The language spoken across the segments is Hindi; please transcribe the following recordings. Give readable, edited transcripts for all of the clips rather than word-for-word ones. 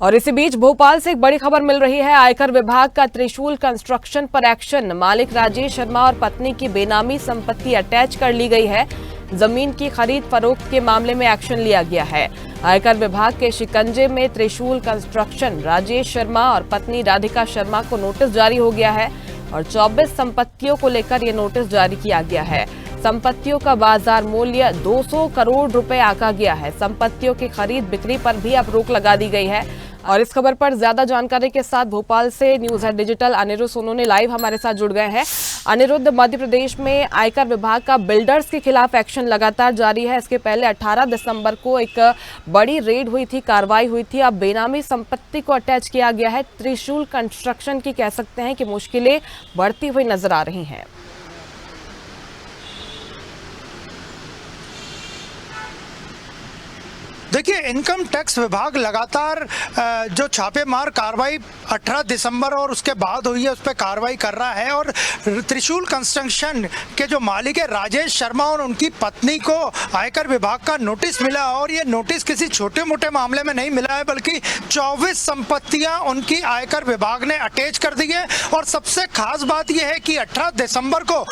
और इसी बीच भोपाल से एक बड़ी खबर मिल रही है। आयकर विभाग का त्रिशूल कंस्ट्रक्शन पर एक्शन। मालिक राजेश शर्मा और पत्नी की बेनामी संपत्ति अटैच कर ली गई है। जमीन की खरीद फरोख्त के मामले में एक्शन लिया गया है। आयकर विभाग के शिकंजे में त्रिशूल कंस्ट्रक्शन राजेश शर्मा और पत्नी राधिका शर्मा को नोटिस जारी हो गया है और 24 संपत्तियों को लेकर यह नोटिस जारी किया गया है। संपत्तियों का बाजार मूल्य 200 करोड़ रुपए आंका गया है। संपत्तियों की खरीद बिक्री पर भी अब रोक लगा दी गई है। और इस खबर पर ज्यादा जानकारी के साथ भोपाल से news head digital Aniruddh Sonone live हमारे साथ जुड़ गए हैं। अनिरुद्ध, मध्य प्रदेश में आयकर विभाग का बिल्डर्स के खिलाफ एक्शन लगातार जारी है। इसके पहले 18 दिसंबर को एक बड़ी रेड हुई थी, कार्रवाई हुई थी। अब बेनामी संपत्ति को अटैच किया गया है। त्रिशूल कंस्ट्रक्शन की कह सकते हैं कि मुश्किलें बढ़ती हुई नजर आ रही हैं। देखिए, इनकम टैक्स विभाग लगातार जो छापेमार कार्रवाई 18 दिसंबर और उसके बाद हुई है उस पर कार्रवाई कर रहा है। और त्रिशूल कंस्ट्रक्शन के जो मालिक है राजेश शर्मा और उनकी पत्नी को आयकर विभाग का नोटिस मिला। और ये नोटिस किसी छोटे मोटे मामले में नहीं मिला है, बल्कि 24 संपत्तियां उनकी आयकर विभाग ने अटैच कर दी है। और सबसे खास बात यह है कि 18 दिसंबर को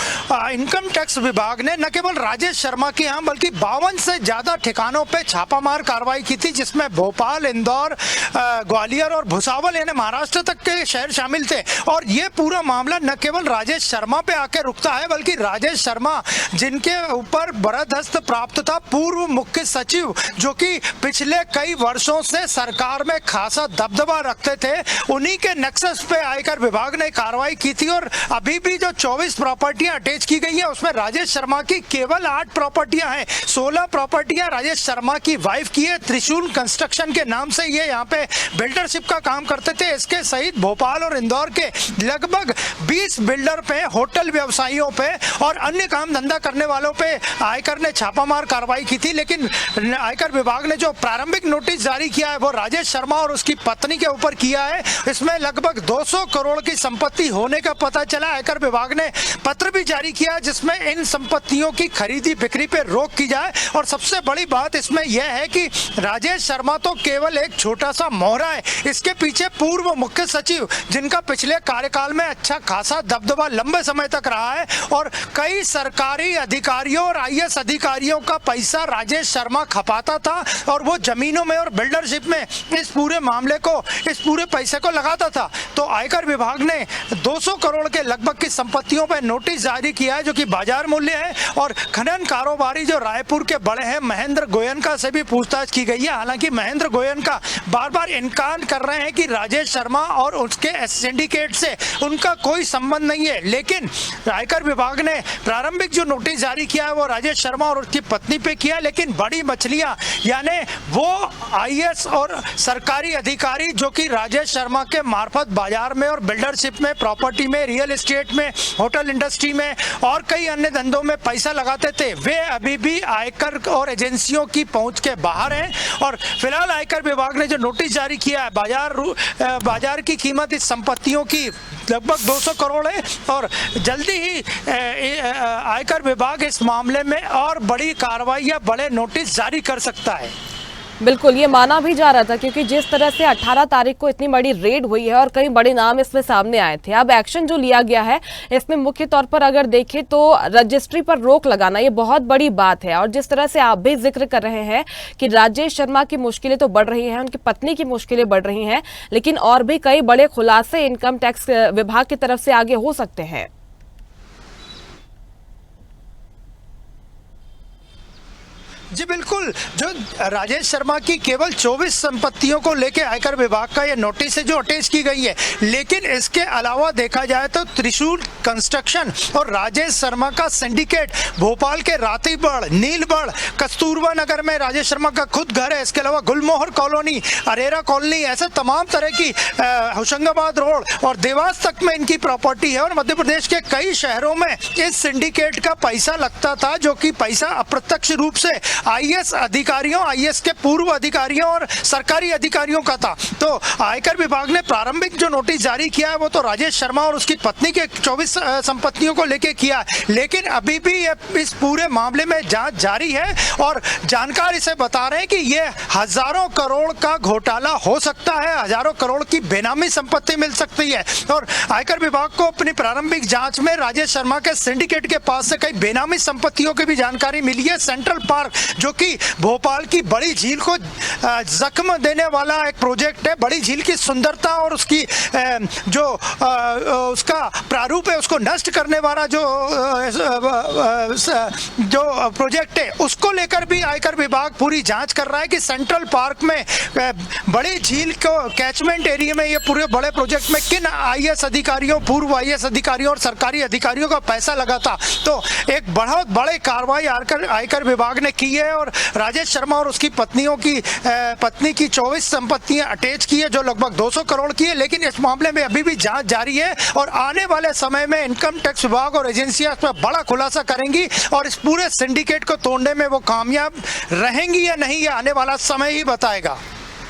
इनकम टैक्स विभाग ने न केवल राजेश शर्मा के यहाँ बल्कि 52 से ज्यादा ठिकानों पर छापामार कार्रवाई की थी, जिसमें भोपाल, इंदौर, ग्वालियर और भुसावल यानी महाराष्ट्र तक के शहर शामिल थे। और ये पूरा मामला न केवल राजेश शर्मा पे आके रुकता है, बल्कि राजेश शर्मा जिनके ऊपर बरदस्त प्राप्त था पूर्व मुख्य सचिव, जो कि पिछले कई वर्षों से सरकार में खासा दबदबा रखते थे, उन्हीं के नेक्सस पे आयकर विभाग ने कार्रवाई की थी। और अभी भी जो 24 प्रॉपर्टियां अटैच की गई है उसमें राजेश शर्मा की केवल 8 प्रॉपर्टियां हैं। 16 प्रॉपर्टियां राजेश शर्मा की वाइफ की है। त्रिशूल कंस्ट्रक्शन के नाम से ये यहाँ पे बिल्डरशिप का काम करते थे। इसके सहित भोपाल और इंदौर के लगभग 20 बिल्डर पे, होटल व्यवसायियों पे और अन्य काम धंधा करने वालों पे आयकर ने छापामार कार्रवाई की थी। लेकिन आयकर विभाग ने जो प्रारंभिक नोटिस जारी किया है वो राजेश शर्मा और उसकी पत्नी के ऊपर किया है। इसमें लगभग 200 करोड़ की संपत्ति होने का पता चला। आयकर विभाग ने पत्र भी जारी किया जिसमें इन संपत्तियों की खरीदी बिक्री पे रोक की जाए। और सबसे बड़ी बात इसमें यह है कि राजेश शर्मा तो केवल एक छोटा सा मोहरा है, इसके पीछे पूर्व मुख्य सचिव जिनका पिछले कार्यकाल में अच्छा खासा दबदबा लंबे समय तक रहा है और कई सरकारी अधिकारियों और आईएएस अधिकारियों का पैसा राजेश शर्मा खपाता था और वो जमीनों में और बिल्डरशिप में इस पूरे मामले को, इस पूरे पैसे को लगाता था। तो आयकर विभाग ने 200 करोड़ के लगभग की संपत्तियों पर नोटिस जारी किया है, जो कि बाजार मूल्य है। और खनन कारोबारी जो रायपुर के बड़े हैं महेंद्र गोयनका से भी पूछताछ की गई है। हालांकि महेंद्र गोयनका बार बार इनकार कर रहे हैं कि राजेश शर्मा और उसके सिंडिकेट से उनका कोई संबंध नहीं है। लेकिन आयकर विभाग ने प्रारंभिक जो नोटिस जारी किया है वो राजेश शर्मा और उसकी पत्नी पे किया। लेकिन बड़ी मछलियां यानी वो आईएएस और सरकारी अधिकारी जो कि राजेश शर्मा के मार्फत बाजार में और बिल्डरशिप में, प्रॉपर्टी में, रियल एस्टेट में, होटल इंडस्ट्री में और कई अन्य धंधों में पैसा लगाते थे, वे अभी भी आयकर और एजेंसियों की पहुंच के बाहर हैं। और फिलहाल आयकर विभाग ने जो नोटिस जारी किया है, बाजार की कीमत इस संपत्तियों की लगभग 200 करोड़ है। और जल्दी ही आयकर विभाग इस मामले में और बड़ी कार्रवाई या बड़े नोटिस जारी कर सकता है। बिल्कुल, ये माना भी जा रहा था क्योंकि जिस तरह से 18 तारीख को इतनी बड़ी रेड हुई है और कई बड़े नाम इसमें सामने आए थे। अब एक्शन जो लिया गया है इसमें मुख्य तौर पर अगर देखें तो रजिस्ट्री पर रोक लगाना ये बहुत बड़ी बात है। और जिस तरह से आप भी जिक्र कर रहे हैं कि राजेश शर्मा की मुश्किलें तो बढ़ रही हैं, उनकी पत्नी की मुश्किलें बढ़ रही हैं, लेकिन और भी कई बड़े खुलासे इनकम टैक्स विभाग की तरफ से आगे हो सकते हैं। जी बिल्कुल, जो राजेश शर्मा की केवल 24 संपत्तियों को लेकर आयकर विभाग का ये नोटिस है जो अटैच की गई है। लेकिन इसके अलावा देखा जाए तो त्रिशूल कंस्ट्रक्शन और राजेश शर्मा का सिंडिकेट भोपाल के रातीबढ़, नीलबढ़, कस्तूरबा नगर में राजेश शर्मा का खुद घर है। इसके अलावा गुलमोहर कॉलोनी, अरेरा कॉलोनी, ऐसे तमाम तरह की होशंगाबाद रोड और देवास तक में इनकी प्रॉपर्टी है। और मध्य प्रदेश के कई शहरों में इस सिंडिकेट का पैसा लगता था, जो कि पैसा अप्रत्यक्ष रूप से आईएएस अधिकारियों, आईएएस के पूर्व अधिकारियों और सरकारी अधिकारियों का था। तो आयकर विभाग ने प्रारंभिक जो नोटिस जारी किया है वो तो राजेश शर्मा और उसकी पत्नी के 24 संपत्तियों को लेके किया है, लेकिन अभी भी इस पूरे मामले में जांच जारी है और जानकार इसे बता रहे हैं कि ये हजारों करोड़ का घोटाला हो सकता है, हजारों करोड़ की बेनामी संपत्ति मिल सकती है। और आयकर विभाग को अपनी प्रारंभिक जांच में राजेश शर्मा के सिंडिकेट के पास से कई बेनामी संपत्तियों की भी जानकारी मिली है। सेंट्रल पार्क जो कि भोपाल की बड़ी झील को जख्म देने वाला एक प्रोजेक्ट है, बड़ी झील की सुंदरता और उसकी जो उसका प्रारूप है उसको नष्ट करने वाला जो प्रोजेक्ट है उसको लेकर भी आयकर विभाग पूरी जांच कर रहा है कि सेंट्रल पार्क में बड़ी झील को कैचमेंट एरिया में ये पूरे बड़े प्रोजेक्ट में किन आईएएस अधिकारियों, पूर्व आईएएस अधिकारियों और सरकारी अधिकारियों का पैसा लगा था। तो एक बहुत बड़े कार्रवाई आयकर विभाग ने की है और राजेश शर्मा और उसकी पत्नी की 24 संपत्तियां अटैच की है जो लगभग 200 करोड़ की है, लेकिन इस मामले में अभी भी जांच जारी है और आने वाले समय में इनकम टैक्स विभाग और एजेंसियां इस पर बड़ा खुलासा करेंगी और इस पूरे सिंडिकेट को तोड़ने में वो कामयाब रहेंगी या नहीं, ये आने वाला समय ही बताएगा।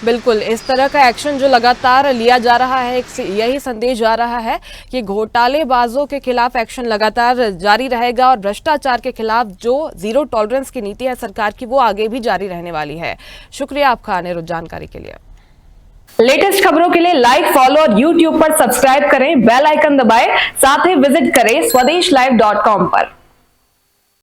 बिल्कुल, इस तरह का एक्शन जो लगातार लिया जा रहा है, यही संदेश जा रहा है कि घोटालेबाजों के खिलाफ एक्शन लगातार जारी रहेगा और भ्रष्टाचार के खिलाफ जो जीरो टॉलरेंस की नीति है सरकार की वो आगे भी जारी रहने वाली है। शुक्रिया आपका अनिरुद्ध जानकारी के लिए। लेटेस्ट खबरों के लिए लाइक, फॉलो और यूट्यूब पर सब्सक्राइब करें, बेल आइकन दबाएं, साथ ही विजिट करें swedishlive.com पर।